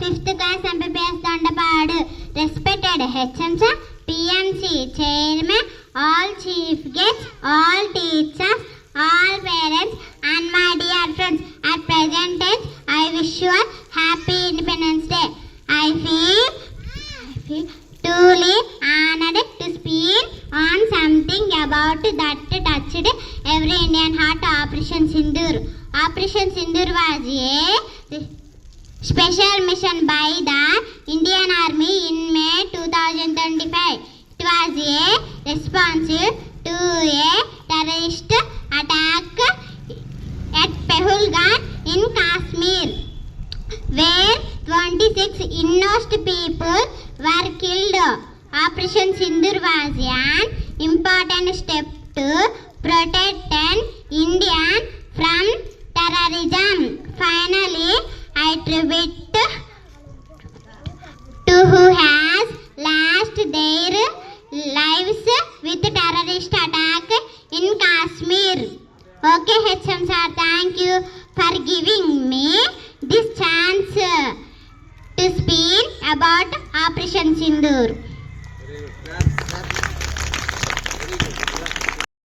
5th class MPPS Dandapadu. Respected HM sir, PMC chairman, all chief guests, all teachers, all parents and my dear friends. At present age, I wish you a happy Independence Day. I feel truly honored to speak on something about that touched every Indian heart, Operation Sindoor. Operation Sindoor was a special mission by the Indian Army in May 2025. It was a response to a terrorist attack at Pahalgam in Kashmir, where 26 innocent people were killed. Operation Sindoor was an important step to protect India from terrorism. Finally, I tribute to who has lost their lives with terrorist attack in Kashmir. Okay, HM sir, thank you for giving me this chance to speak about Operation Sindoor.